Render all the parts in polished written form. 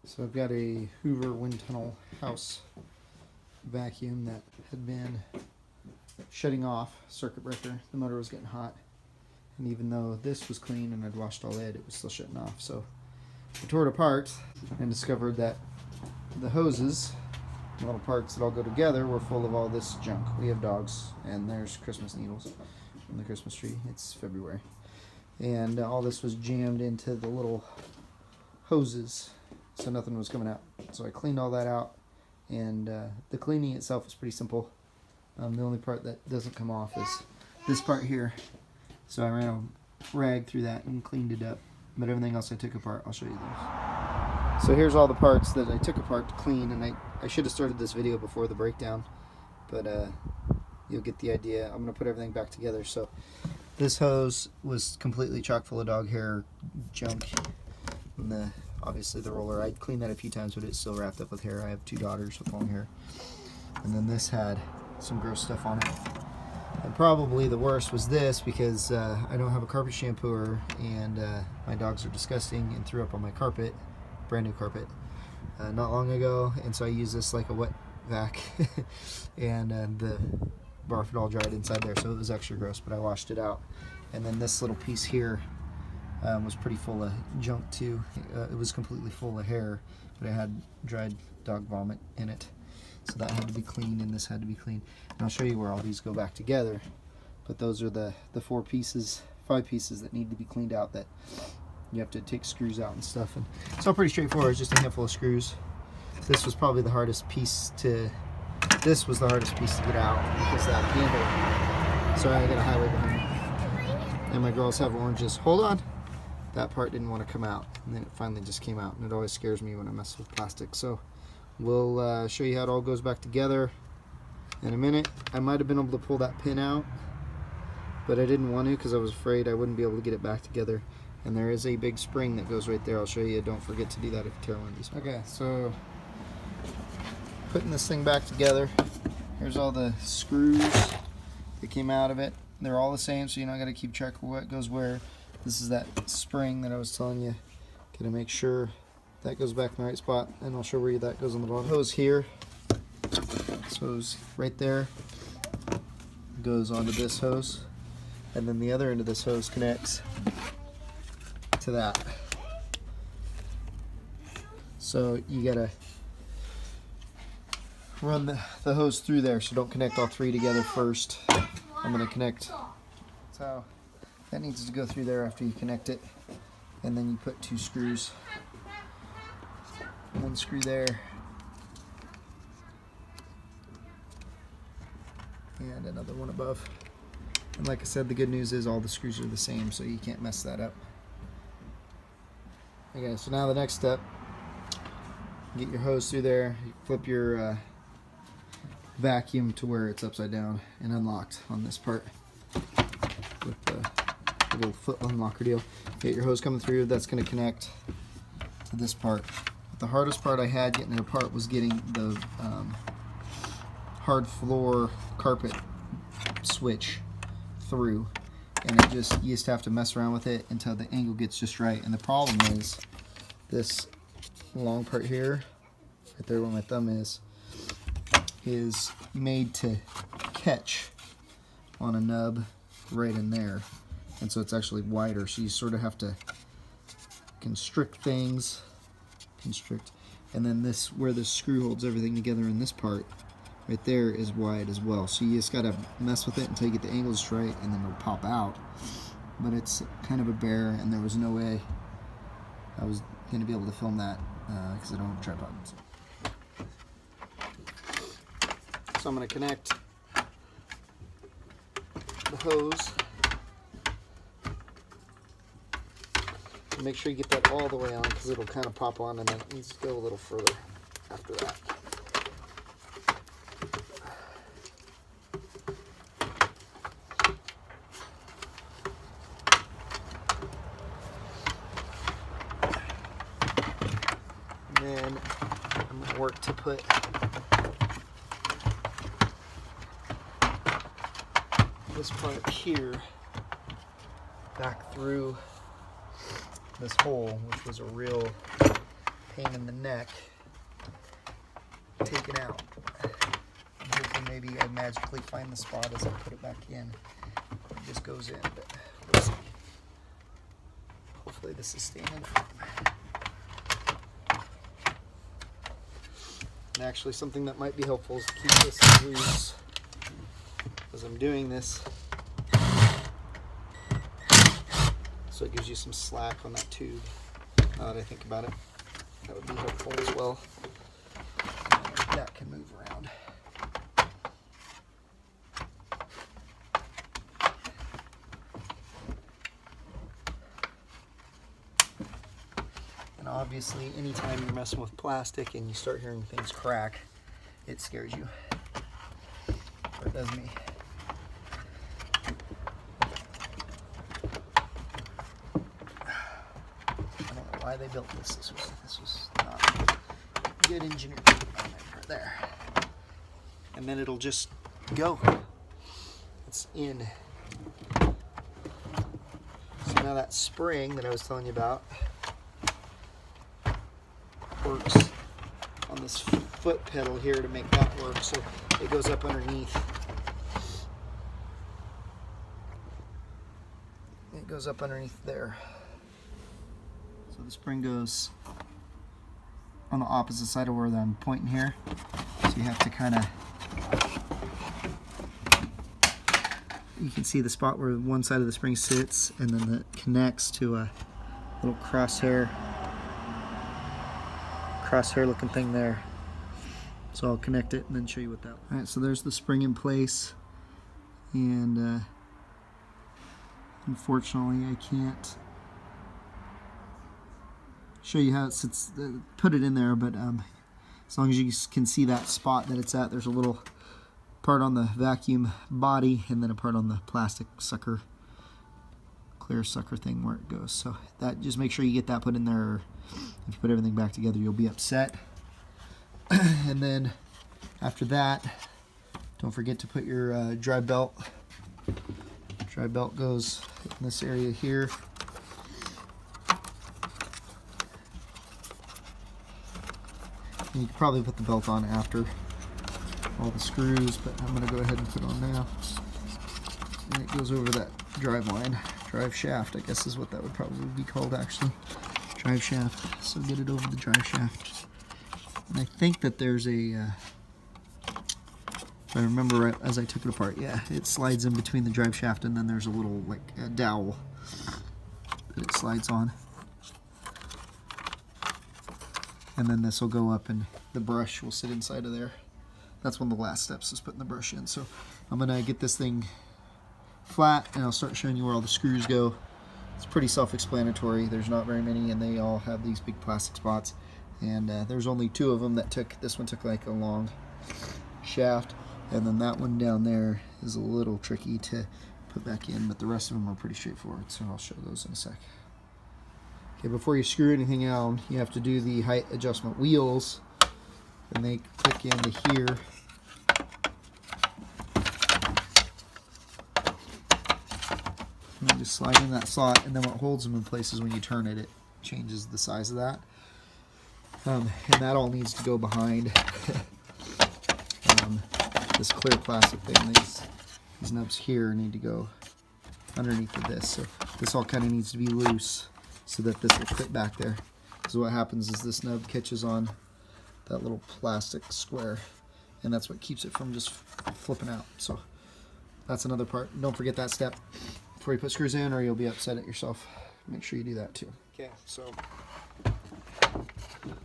So I've got a Hoover wind tunnel house vacuum that had been shutting off, circuit breaker. The motor was getting hot, and even though this was clean and I'd washed all it was still shutting off. So I tore it apart and discovered that the hoses, the little parts that all go together, were full of all this junk. We have dogs, and there's Christmas needles from the Christmas tree. It's February. And all this was jammed into the little hoses, so nothing was coming out. So I cleaned all that out, and the cleaning itself is pretty simple. The only part that doesn't come off is this part here. So I ran a rag through that and cleaned it up, but everything else I took apart. I'll show you those. So here's all the parts that I took apart to clean, and I should have started this video before the breakdown, but you'll get the idea. I'm going to put everything back together. So this hose was completely chock full of dog hair junk, and obviously the roller, I'd cleaned that a few times, but it's still wrapped up with hair. I have 2 daughters with long hair. And then this had some gross stuff on it. And probably the worst was this, because I don't have a carpet shampooer, and my dogs are disgusting and threw up on my carpet, brand new carpet, not long ago. And so I used this like a wet vac, and the barf had all dried inside there, so it was extra gross, but I washed it out. And then this little piece here was pretty full of junk too. It was completely full of hair, but it had dried dog vomit in it. So that had to be cleaned, and this had to be cleaned. And I'll show you where all these go back together. But those are the 5 pieces that need to be cleaned out, that you have to take screws out and stuff. And it's all pretty straightforward. It's just a handful of screws. This was probably the hardest piece to, this was the hardest piece to get out, because that handle. Sorry, I got a highway behind me. And my girls have oranges. Hold on. That part didn't want to come out, and then it finally just came out, and it always scares me when I mess with plastic. So we'll show you how it all goes back together in a minute. I might have been able to pull that pin out, but I didn't want to, because I was afraid I wouldn't be able to get it back together. And there is a big spring that goes right there. I'll show you. Don't forget to do that if you tear one of these. Okay, so putting this thing back together. Here's all the screws that came out of it. They're all the same, so you're not going to keep track of what goes where. This is that spring that I was telling you. Gotta make sure that goes back in the right spot, and I'll show where that goes on the bottom. Hose here. This hose right there goes onto this hose, and then the other end of this hose connects to that. So you gotta run the hose through there, so don't connect all 3 together first. I'm gonna connect. That's how that needs to go through there after you connect it, and then you put 2 screws. 1 screw there, and another one above. And like I said, the good news is all the screws are the same, so you can't mess that up. Okay, so now the next step, get your hose through there, you flip your vacuum to where it's upside down and unlocked on this part with the little foot unlocker deal. Get your hose coming through. That's going to connect to this part. The hardest part I had getting it apart was getting the hard floor carpet switch through, and you just have to mess around with it until the angle gets just right. And the problem is this long part here, right there where my thumb is made to catch on a nub right in there, and so it's actually wider, so you sort of have to constrict things, and then this, where the screw holds everything together in this part right there, is wide as well. So you just gotta mess with it until you get the angles just right, and then it'll pop out. But it's kind of a bear, and there was no way I was gonna be able to film that because I don't have a tripod. So I'm gonna connect the hose. Make sure you get that all the way on, because it'll kind of pop on, and then it needs to go a little further after that. And then I'm going to work to put this part here back through this hole, which was a real pain in the neck taken out. I'm hoping maybe I magically find the spot as I put it back in. It just goes in, but we'll see. Hopefully this is staying in firm. And actually something that might be helpful is to keep this loose as I'm doing this, so it gives you some slack on that tube. Now that I think about it, that would be helpful as well. And that can move around. And obviously, anytime you're messing with plastic and you start hearing things crack, it scares you. Or it does me. Why they built this way. This was not good engineering on their part there. And then it'll just go. It's in. So now that spring that I was telling you about works on this foot pedal here to make that work. So it goes up underneath. It goes up underneath there. So the spring goes on the opposite side of where I'm pointing here. So you have to kind of, you can see the spot where one side of the spring sits, and then it connects to a little crosshair looking thing there. So I'll connect it and then show you what that looks like. Alright, so there's the spring in place, and unfortunately I can't show you how it sits, put it in there, but as long as you can see that spot that it's at, there's a little part on the vacuum body and then a part on the plastic sucker, clear sucker thing where it goes. So that, just make sure you get that put in there, or if you put everything back together you'll be upset. And then after that, don't forget to put your drive belt. Drive belt goes in this area here. You can probably put the belt on after all the screws, but I'm going to go ahead and put it on now. And it goes over that drive line, drive shaft, I guess is what that would probably be called actually. Drive shaft. So get it over the drive shaft. And I think that there's a, if I remember right as I took it apart, yeah, it slides in between the drive shaft, and then there's a little like a dowel that it slides on. And then this will go up and the brush will sit inside of there. That's one of the last steps, is putting the brush in. So I'm gonna get this thing flat and I'll start showing you where all the screws go. It's pretty self-explanatory. There's not very many, and they all have these big plastic spots. And there's only 2 of them that took, this one took like a long shaft, and then that one down there is a little tricky to put back in, but the rest of them are pretty straightforward. So I'll show those in a sec. Okay, before you screw anything out, you have to do the height adjustment wheels, and they click into here. And then just slide in that slot, and then what holds them in place is when you turn it, it changes the size of that. And that all needs to go behind this clear plastic thing. These nubs here need to go underneath of this, so this all kind of needs to be loose, so that this will fit back there. So what happens is this nub catches on that little plastic square, and that's what keeps it from just flipping out. So that's another part. Don't forget that step before you put screws in, or you'll be upset at yourself. Make sure you do that too. Okay, so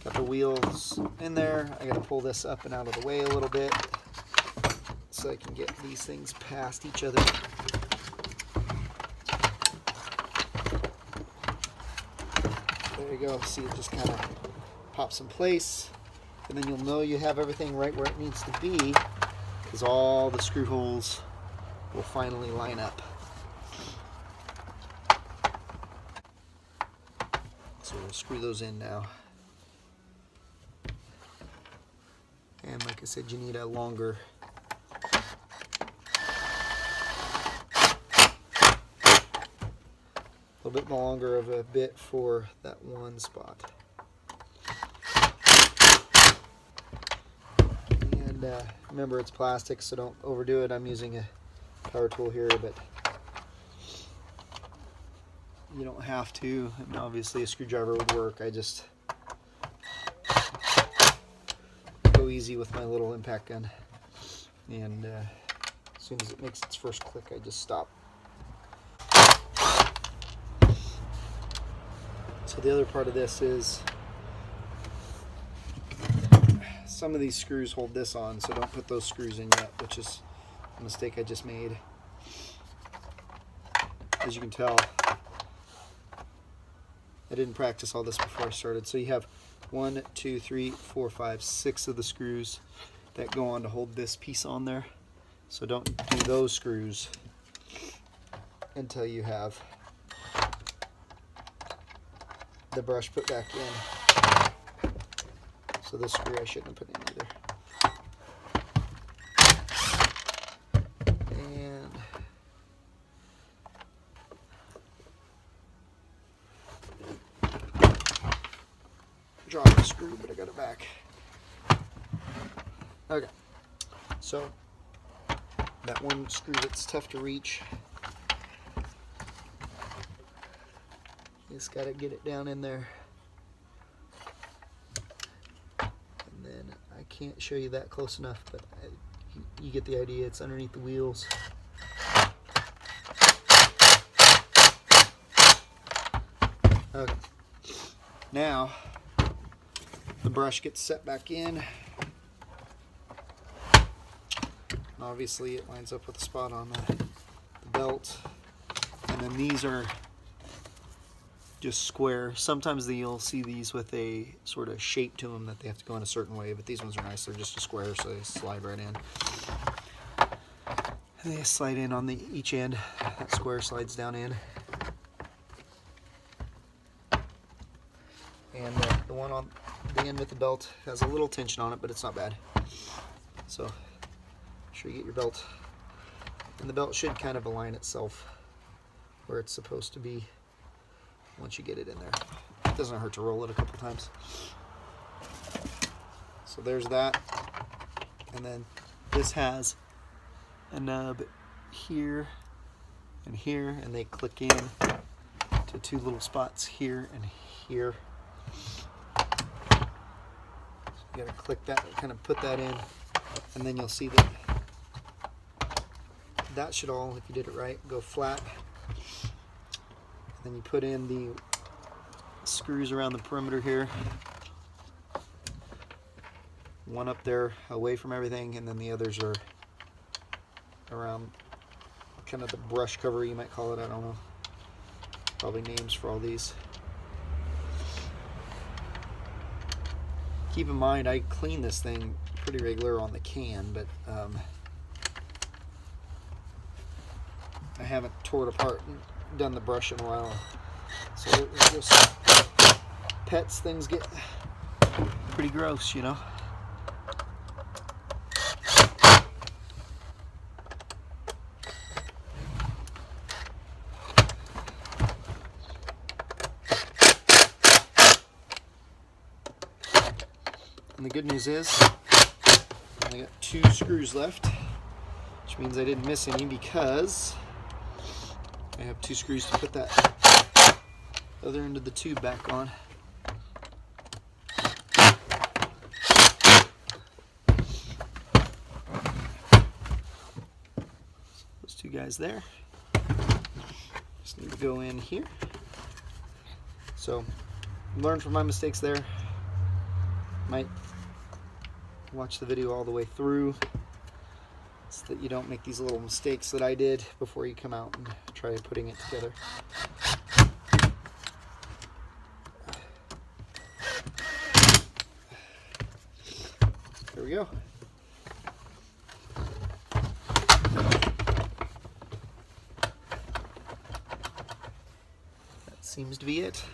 got the wheels in there. I gotta pull this up and out of the way a little bit so I can get these things past each other. There you go. See, it just kind of pops in place, and then you'll know you have everything right where it needs to be, because all the screw holes will finally line up. So we'll screw those in now. And like I said, you need a longer little bit longer of a bit for that one spot. And remember, it's plastic, so don't overdo it. I'm using a power tool here, but you don't have to. And obviously a screwdriver would work. I just go easy with my little impact gun, and as soon as it makes its first click, I just stop. So the other part of this is some of these screws hold this on, so don't put those screws in yet, which is a mistake I just made. As you can tell, I didn't practice all this before I started. So you have 1, 2, 3, 4, 5, 6 of the screws that go on to hold this piece on there. So don't do those screws until you have the brush put back in. So this screw I shouldn't have put in either. And dropped the screw, but I got it back. Okay, so that one screw that's tough to reach, you just got to get it down in there. And then I can't show you that close enough, but you get the idea. It's underneath the wheels. Okay, now the brush gets set back in. Obviously it lines up with the spot on the belt, and then these are just square. Sometimes you'll see these with a sort of shape to them that they have to go in a certain way, but these ones are nice. They're just a square, so they slide right in. And they slide in on each end. That square slides down in. And the one on the end with the belt has a little tension on it, but it's not bad. So make sure you get your belt. And the belt should kind of align itself where it's supposed to be once you get it in there. It doesn't hurt to roll it a couple times. So there's that. And then this has a nub here and here, and they click in to two little spots here and here. So you gotta click that, kind of put that in, and then you'll see that that should all, if you did it right, go flat. Then you put in the screws around the perimeter here. One up there away from everything, and then the others are around kind of the brush cover, you might call it. I don't know. Probably names for all these. Keep in mind, I clean this thing pretty regular on the can, but I haven't tore it apart and done the brush in a while. So it just pets, things get pretty gross, you know. And the good news is I only got 2 screws left, which means I didn't miss any because I have 2 screws to put that other end of the tube back on. Those 2 guys there just need to go in here. So learn from my mistakes there. Might watch the video all the way through so that you don't make these little mistakes that I did before you come out and try putting it together. There we go. That seems to be it.